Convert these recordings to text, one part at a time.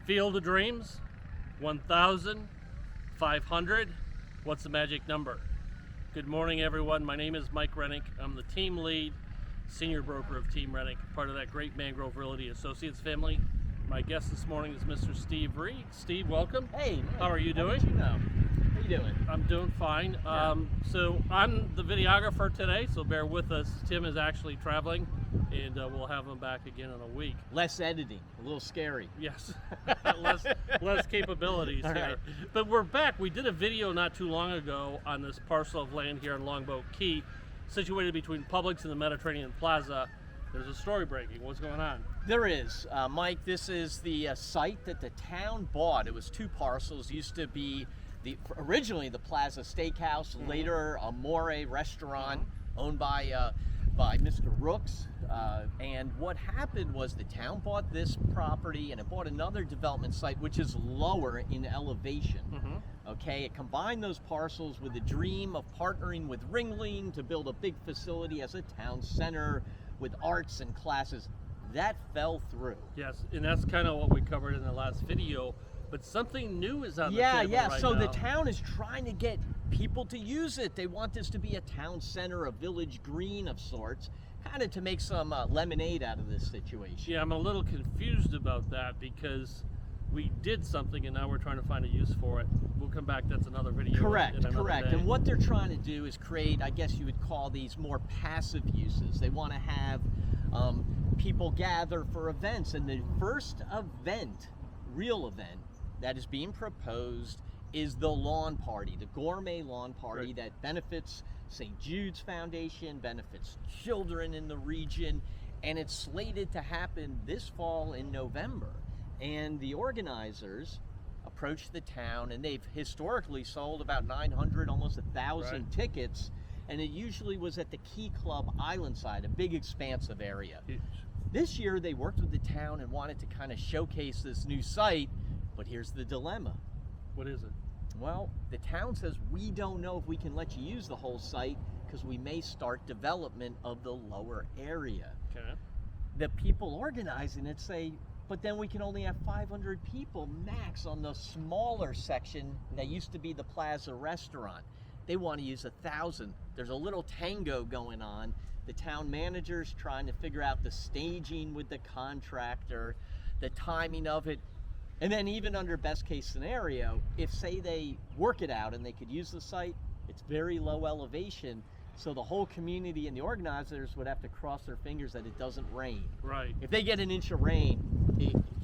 Field of Dreams, 1,500. What's the magic number? Good morning, everyone. My name is Mike Rennick. I'm the team lead, senior broker of Team Rennick, part of that great Mangrove Realty Associates family. My guest this morning is Mr. Steve Reed. Steve, welcome. Hey, Mike. How are you doing? How did you know? How you doing? I'm doing fine. Yeah. So I'm the videographer today, so bear with us. Tim is actually traveling, and we'll have him back again in a week. Less editing, a little scary. Yes, less capabilities All here. right. But we're back. We did a video not too long ago on this parcel of land here in Longboat Key, situated between Publix and the Mediterranean Plaza. There's a story breaking. What's going on? There is. Mike, this is the site that the town bought. It was two parcels. Used to be originally the Plaza Steakhouse, later a More restaurant owned by Mr. Rooks. And what happened was the town bought this property and it bought another development site which is lower in elevation. Okay, it combined those parcels with the dream of partnering with Ringling to build a big facility as a town center with arts and classes. That fell through. Yes, and that's kind of what we covered in the last video. But something new is on the table right so now. the town is trying to get people to use it. They want this to be a town center, a village green of sorts, kind of to make some lemonade out of this situation. Yeah, I'm a little confused about that because we did something and now we're trying to find a use for it. We'll come back. That's another video. Correct. in another day. And what they're trying to do is create, I guess you would call these more passive uses. They want to have people gather for events. And the first event, real event, that is being proposed is the lawn party, the gourmet lawn party that benefits St. Jude's Foundation, benefits children in the region, and it's slated to happen this fall in November. And the organizers approached the town, and they've historically sold about 900, almost 1,000 tickets, and it usually was at the Key Club Islandside, a big expansive area. Huge. This year they worked with the town and wanted to kind of showcase this new site, but here's the dilemma. What is it? Well, the town says we don't know if we can let you use the whole site because we may start development of the lower area. Okay. The people organizing it say, but then we can only have 500 people max on the smaller section that used to be the Plaza restaurant. They want to use 1,000. There's a little tango going on. The town manager's trying to figure out the staging with the contractor, the timing of it. And then even under best case scenario, if say they work it out and they could use the site, it's very low elevation. So the whole community and the organizers would have to cross their fingers that it doesn't rain. Right. If they get an inch of rain,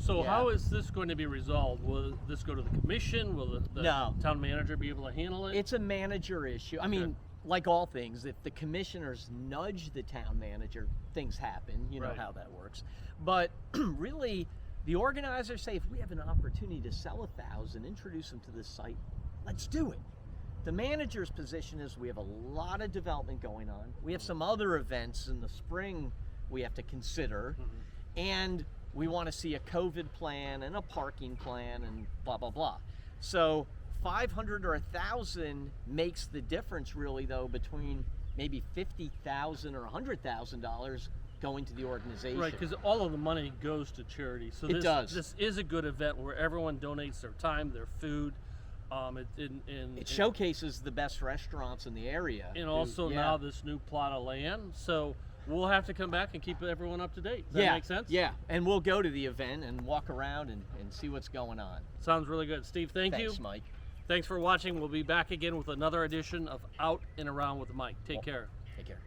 How is this going to be resolved? Will this go to the commission? Will the No. town manager be able to handle it? It's a manager issue. I mean, like all things, if the commissioners nudge the town manager, things happen. You know how that works. But really, the organizers say if we have an opportunity to sell 1,000, introduce them to this site, let's do it. The manager's position is we have a lot of development going on. We have some other events in the spring we have to consider. And we want to see a COVID plan and a parking plan and blah, blah, blah. So 500 or 1,000 makes the difference really though between maybe $50,000 or $100,000 going to the organization. Right, because all of the money goes to charity. So this is a good event where everyone donates their time, their food. It showcases the best restaurants in the area. And also now this new plot of land. So we'll have to come back and keep everyone up to date. Does that make sense? Yeah, and we'll go to the event and walk around and see what's going on. Sounds really good. Steve, thank you. Thanks, Mike. Thanks for watching. We'll be back again with another edition of Out and Around with Mike. Take care. Take care.